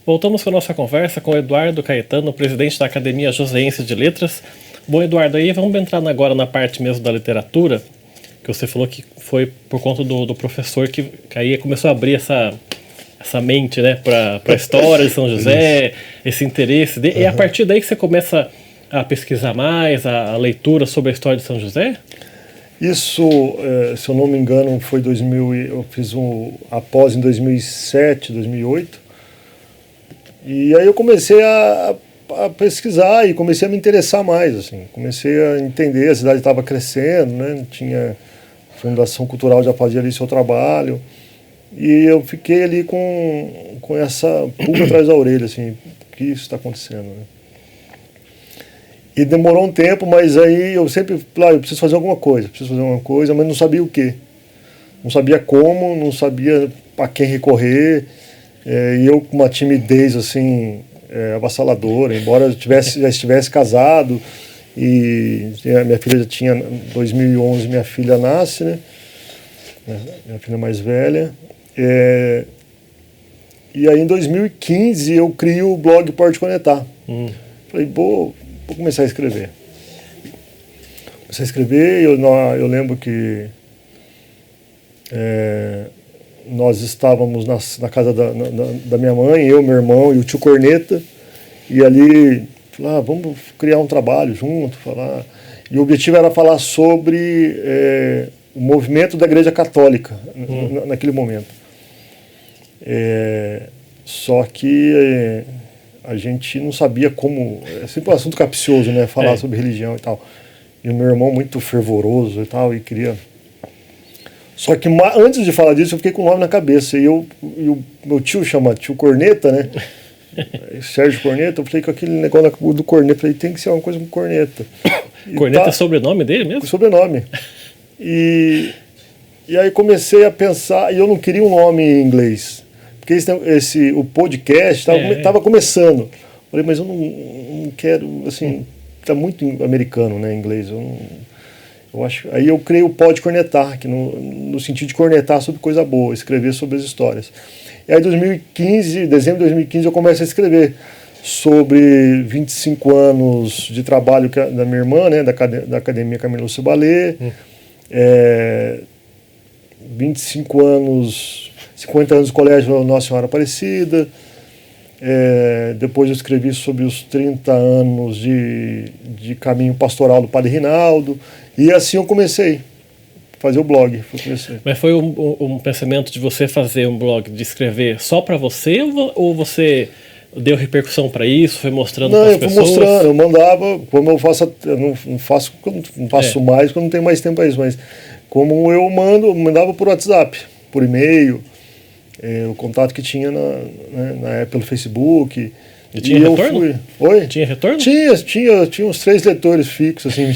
Voltamos com a nossa conversa com o Eduardo Caetano, presidente da Academia Joseense de Letras. Bom, Eduardo, aí vamos entrar agora na parte mesmo da literatura, que você falou que foi por conta do professor que aí começou a abrir essa mente, né, para a história de São José, esse interesse. E a partir daí que você começa a pesquisar mais, a leitura sobre a história de São José? Isso, se eu não me engano, foi 2000, eu fiz a pós em 2007, 2008. E aí eu comecei a pesquisar e comecei a me interessar mais, assim. Comecei a entender, a cidade estava crescendo, né? Tinha a Fundação Cultural já fazia ali seu trabalho. E eu fiquei ali com essa pulga atrás da orelha, assim, o que isso está acontecendo, né? E demorou um tempo, mas aí eu sempre falei, eu preciso fazer alguma coisa, mas não sabia o quê. Não sabia como, não sabia para quem recorrer. E eu com uma timidez, assim, avassaladora, embora eu já estivesse casado, e minha filha já tinha, em 2011, minha filha nasce, né? Minha filha mais velha. E aí em 2015 eu crio o blog Pode Conectar. Falei, vou começar a escrever. Eu lembro que nós estávamos na casa da minha mãe, eu, meu irmão e o tio Corneta, e ali, vamos criar um trabalho junto, falar. E o objetivo era falar sobre o movimento da Igreja Católica naquele momento. Só que a gente não sabia como. É sempre um assunto capcioso, né? Falar sobre religião e tal. E o meu irmão muito fervoroso e tal, e queria. Só que antes de falar disso, eu fiquei com o nome na cabeça. E o meu tio chama tio Corneta, né? Sérgio Corneta. Eu falei com aquele negócio do Corneta. Falei, tem que ser uma coisa com Corneta. Corneta é sobrenome dele mesmo? Sobrenome. E aí comecei a pensar, e eu não queria um nome em inglês. Porque o podcast estava começando. Falei, mas eu não quero, assim, está muito americano, né, em inglês. Eu acho. Aí eu criei o Pode Cornetar, que no sentido de cornetar sobre coisa boa, escrever sobre as histórias. E aí em dezembro de 2015, eu começo a escrever sobre 25 anos de trabalho da minha irmã, né, da Academia Camilo Cebalê, 25 anos... 50 anos de colégio Nossa Senhora Aparecida. Depois eu escrevi sobre os 30 anos de caminho pastoral do Padre Rinaldo. E assim eu comecei a fazer o blog. Mas foi um pensamento de você fazer um blog, de escrever só para você, ou você deu repercussão para isso, foi mostrando para as pessoas? Não, eu fui mostrando, eu mandava, como eu não faço mais, porque eu não tenho mais tempo para isso, mas como eu mandava por WhatsApp, por e-mail, o contato que tinha na época pelo Facebook. E tinha retorno? Oi? Tinha retorno? Tinha uns 3 leitores fixos, assim.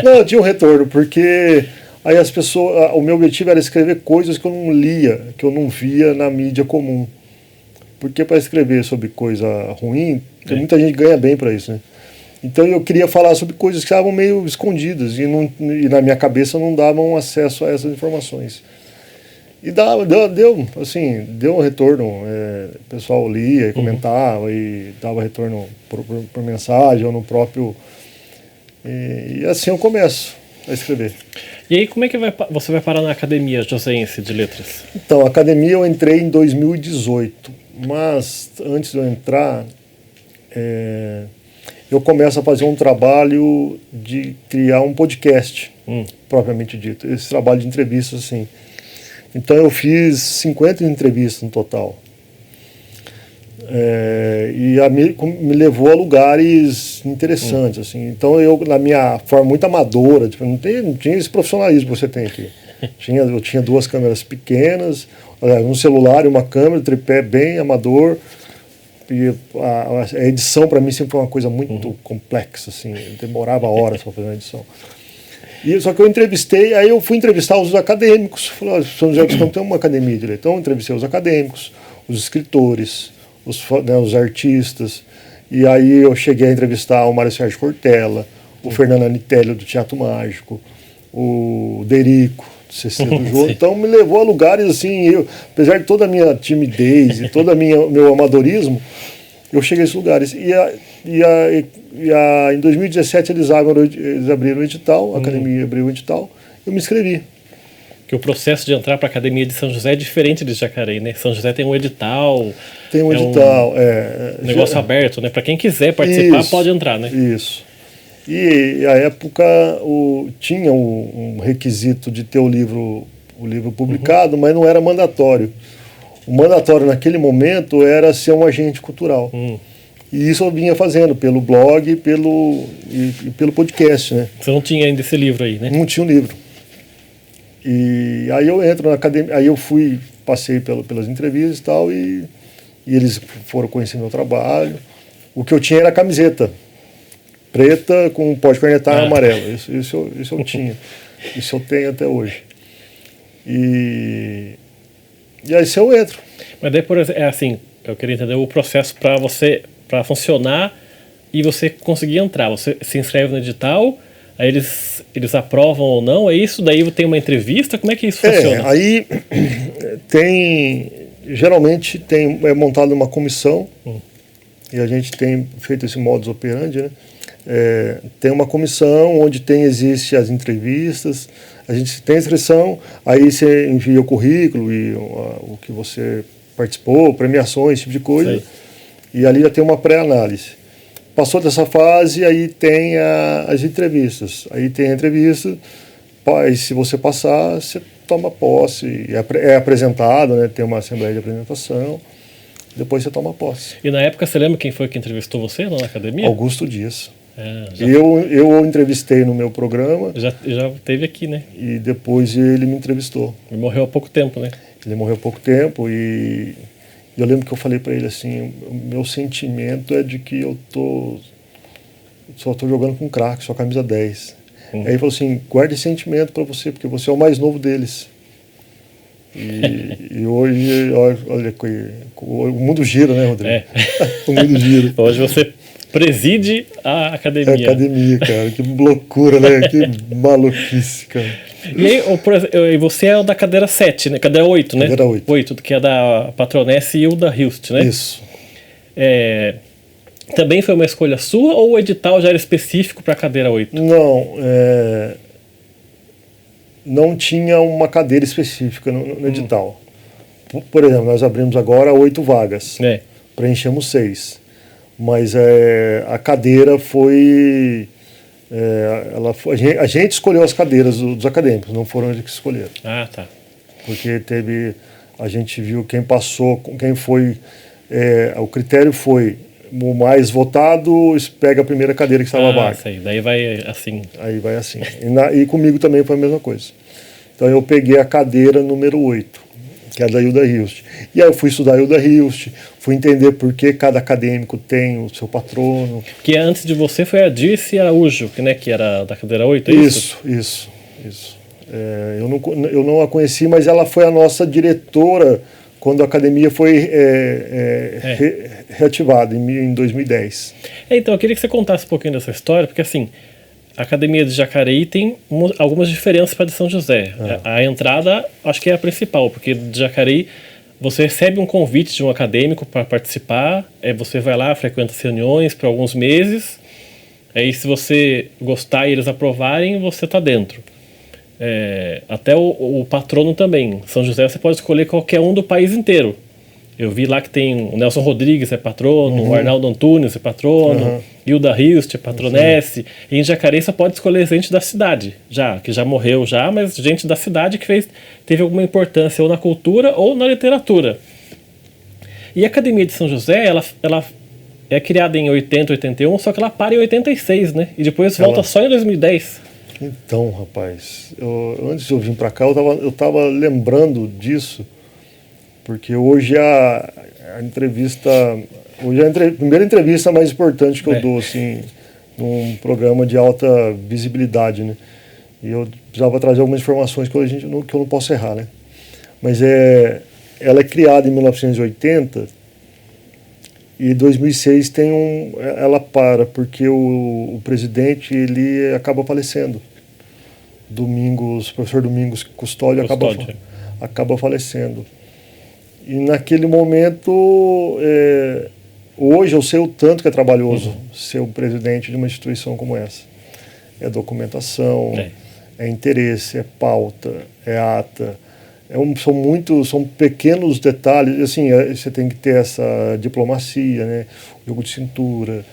Não, tinha um retorno, porque aí as pessoas... O meu objetivo era escrever coisas que eu não lia, que eu não via na mídia comum. Porque para escrever sobre coisa ruim, tem muita gente que ganha bem para isso, né? Então eu queria falar sobre coisas que estavam meio escondidas e na minha cabeça não davam acesso a essas informações. E deu um retorno, o pessoal lia e comentava e dava retorno por mensagem ou no próprio... E assim eu começo a escrever. E aí como é que você vai parar na Academia Joseense de Letras? Então, a Academia eu entrei em 2018, mas antes de eu entrar, eu começo a fazer um trabalho de criar um podcast, propriamente dito. Esse trabalho de entrevistas, assim. Então eu fiz 50 entrevistas no total. E me levou a lugares interessantes, assim. Então eu, na minha forma muito amadora, tipo, não tinha esse profissionalismo que você tem aqui. Eu tinha 2 câmeras pequenas, um celular e uma câmera, tripé bem amador. E a edição para mim sempre foi uma coisa muito complexa, assim. Demorava horas para fazer uma edição. Só que aí eu fui entrevistar os acadêmicos. Falei, São José dos Campos tem uma academia de letras. Então eu entrevistei os acadêmicos, os escritores, os artistas. E aí eu cheguei a entrevistar o Mário Sérgio Cortella, o Fernando Anitelli do Teatro Mágico, o Derico, CC do jogo, então me levou a lugares assim, apesar de toda a minha timidez e todo meu amadorismo, eu cheguei a esses lugares. Em 2017 eles abriram o edital, a academia abriu o edital, eu me inscrevi. Que o processo de entrar para a Academia de São José é diferente de Jacareí, né? São José tem um edital. Tem um edital, negócio aberto, né? Para quem quiser participar, pode entrar, né? Isso. E à época tinha um requisito de ter o livro publicado, mas não era mandatório. O mandatório naquele momento era ser um agente cultural. E isso eu vinha fazendo pelo blog e pelo podcast, né? Você não tinha ainda esse livro aí, né? Não tinha um livro. E aí eu entro na academia, aí eu passei pelas entrevistas e tal, e eles foram conhecer meu trabalho. O que eu tinha era a camiseta preta com pó de cornetar amarelo. Isso eu tinha. Isso eu tenho até hoje. E aí se eu entro. Mas daí, por exemplo, assim, eu queria entender o processo para funcionar e você conseguir entrar. Você se inscreve no edital, aí eles aprovam ou não, é isso? Daí tem uma entrevista? Como é que isso funciona? Aí geralmente é montada uma comissão, e a gente tem feito esse modus operandi, né? Tem uma comissão onde existe as entrevistas, a gente tem a inscrição, aí você envia o currículo e o que você participou, premiações, esse tipo de coisa, sei. E ali já tem uma pré-análise. Passou dessa fase, aí tem as entrevistas. Aí tem a entrevista, e se você passar, você toma posse, é apresentado, né? Tem uma assembleia de apresentação, depois você toma posse. E na época, você lembra quem foi que entrevistou você lá na academia? Augusto Dias. Eu entrevistei no meu programa. Já teve aqui, né? E depois ele me entrevistou. Ele morreu há pouco tempo, né? Ele morreu há pouco tempo e eu lembro que eu falei para ele assim, o meu sentimento é de que eu só tô jogando com craque, só camisa 10. Aí ele falou assim, guarde esse sentimento para você, porque você é o mais novo deles. E hoje, olha, o mundo gira, né, Rodrigo? O mundo gira. Hoje você preside a academia. A academia, cara, que loucura, né? Que maluquice, cara. E aí, você é o da cadeira 7, né? Cadeira 8, né? Cadeira 8. 8, que é da Patronesse e o da Hilst, né? Isso. Também foi uma escolha sua ou o edital já era específico para a cadeira 8? Não, não tinha uma cadeira específica no edital. Por exemplo, nós abrimos agora 8 vagas, preenchemos 6. Mas a cadeira foi... a gente escolheu as cadeiras dos acadêmicos, não foram eles que escolheram. Ah, tá. Porque a gente viu quem passou, quem foi... o critério foi o mais votado, pega a primeira cadeira que estava vaga. Sei. Daí vai assim. Aí vai assim. E comigo também foi a mesma coisa. Então eu peguei a cadeira número 8, que é da Hilda Hilst. E aí eu fui estudar a Hilda Hilst, fui entender por que cada acadêmico tem o seu patrono. Que antes de você foi a Dirce Araújo, que era da cadeira 8, é isso? Isso. Eu não a conheci, mas ela foi a nossa diretora quando a academia foi reativada em 2010. Então, eu queria que você contasse um pouquinho dessa história, porque assim, a Academia de Jacareí tem algumas diferenças para a de São José. A entrada, acho que é a principal, porque de Jacareí você recebe um convite de um acadêmico para participar, você vai lá, frequenta as reuniões por alguns meses, aí se você gostar e eles aprovarem, você está dentro. Até o patrono também. São José você pode escolher qualquer um do país inteiro. Eu vi lá que tem o Nelson Rodrigues é patrono, o Arnaldo Antunes é patrono, Hilda Hilst é patronesse. E em Jacareí você pode escolher gente da cidade, que já morreu mas gente da cidade que teve alguma importância ou na cultura ou na literatura. E a Academia de São José, ela é criada em 80, 81, só que ela para em 86, né? E depois volta só em 2010. Então, rapaz, antes de eu vir para cá, eu tava lembrando disso, porque hoje a entrevista, a primeira entrevista mais importante que eu dou, assim, num programa de alta visibilidade, né? E eu precisava trazer algumas informações que eu não posso errar, né? Mas ela é criada em 1980 e em 2006 ela para, porque o presidente ele acaba falecendo. Domingos, professor Domingos Custódio, Custódio. acaba falecendo. E naquele momento, hoje eu sei o tanto que é trabalhoso ser o presidente de uma instituição como essa. É documentação, é interesse, é pauta, é ata. São pequenos detalhes. Assim, você tem que ter essa diplomacia, né? Jogo de cintura,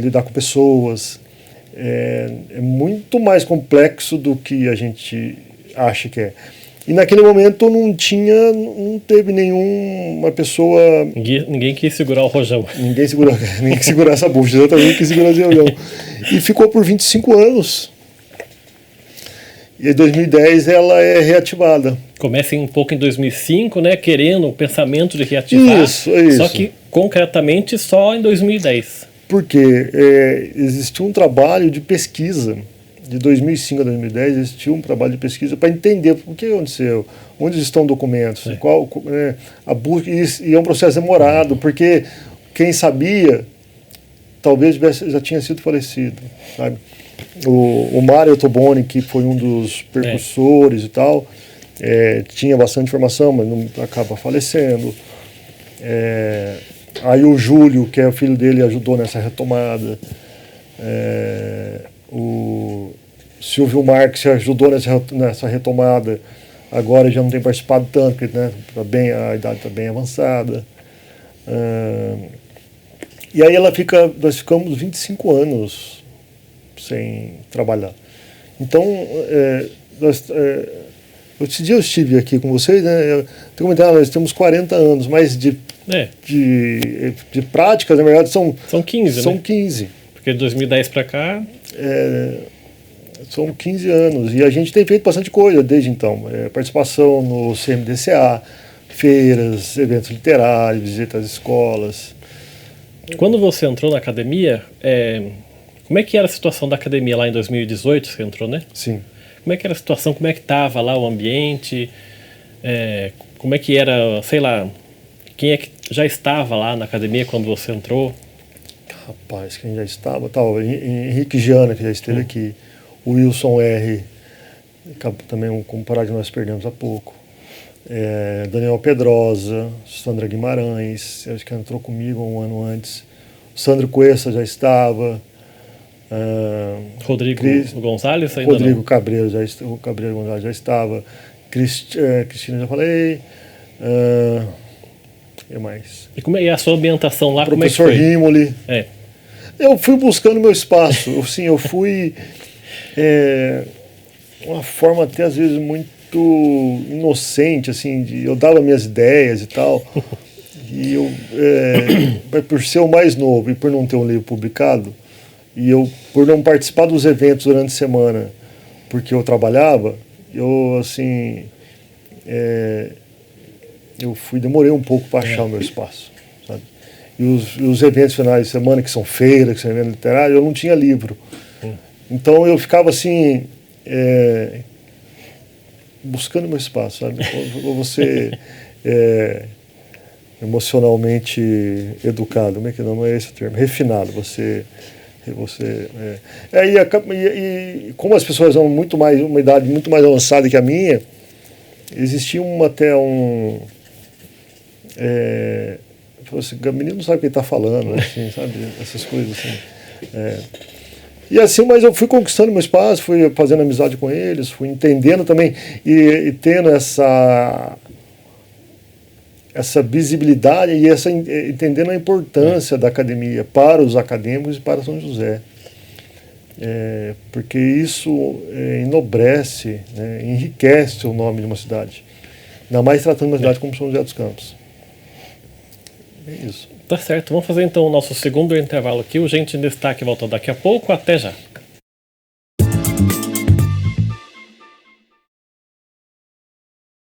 lidar com pessoas. É muito mais complexo do que a gente acha que é. E naquele momento não teve nenhuma pessoa... Ninguém quis segurar o rojão. Ninguém quis segurar essa bucha, exatamente, quis segurar esse rojão. E ficou por 25 anos. E em 2010 ela é reativada. Começa um pouco em 2005, né, querendo o pensamento de reativar. Isso. Só que, concretamente, só em 2010. Porque existiu um trabalho de pesquisa, de 2005 a 2010, existiu um trabalho de pesquisa para entender o que aconteceu, onde estão documentos, a busca, e é um processo demorado, porque quem sabia, talvez já tinha sido falecido, sabe? O Mário Toboni, que foi um dos percursores e tal, tinha bastante informação, mas não acaba falecendo. Aí o Júlio, que é o filho dele, ajudou nessa retomada. O Silvio Marques ajudou nessa retomada. Agora já não tem participado tanto, porque a idade está bem avançada. E aí nós ficamos 25 anos sem trabalhar. Então, esse dia eu estive aqui com vocês, né? Nós temos 40 anos, mas de práticas, na verdade, são 15, são né? 15. Porque de 2010 para cá... São 15 anos. E a gente tem feito bastante coisa desde então. Participação no CMDCA, feiras, eventos literários, visita às escolas. Quando você entrou na academia, como é que era a situação da academia lá em 2018, você entrou, né? Sim. Como é que era a situação, como é que estava lá o ambiente, como é que era, sei lá, quem é que já estava lá na academia quando você entrou? Rapaz, quem já estava, Henrique Giana, que já esteve aqui, o Wilson R., também um comparado que nós perdemos há pouco, Daniel Pedrosa, Sandra Guimarães, acho que entrou comigo um ano antes, Sandro Cuesta já estava, Rodrigo Gonzalez ainda Rodrigo não. Cabreiro Gonzalez já estava, Cristina já falei, e mais? E a sua ambientação lá, como é que Professor foi? Rimoli. Eu fui buscando meu espaço, assim, eu fui uma forma até às vezes muito inocente, assim, eu dava minhas ideias e tal, e eu, por ser o mais novo e por não ter um livro publicado, e eu por não participar dos eventos durante a semana, porque eu trabalhava, eu, assim, demorei um pouco para achar o meu espaço, sabe? E os eventos finais de semana, que são feiras, que são eventos literários, eu não tinha livro. Então eu ficava assim, buscando meu espaço, sabe? Ou você emocionalmente educado, como é que não é esse o termo? Refinado, e como as pessoas são uma idade muito mais avançada que a minha, existia assim, o menino não sabe o que ele está falando, assim, sabe? Essas coisas assim. E assim, mas eu fui conquistando meu espaço, fui fazendo amizade com eles, fui entendendo também e tendo essa visibilidade e entendendo a importância da academia para os acadêmicos e para São José. Porque isso enobrece, né, enriquece o nome de uma cidade. Ainda mais tratando de uma cidade como São José dos Campos. É isso. Tá certo, vamos fazer então o nosso segundo intervalo aqui. O Gente em Destaque volta daqui a pouco. Até já.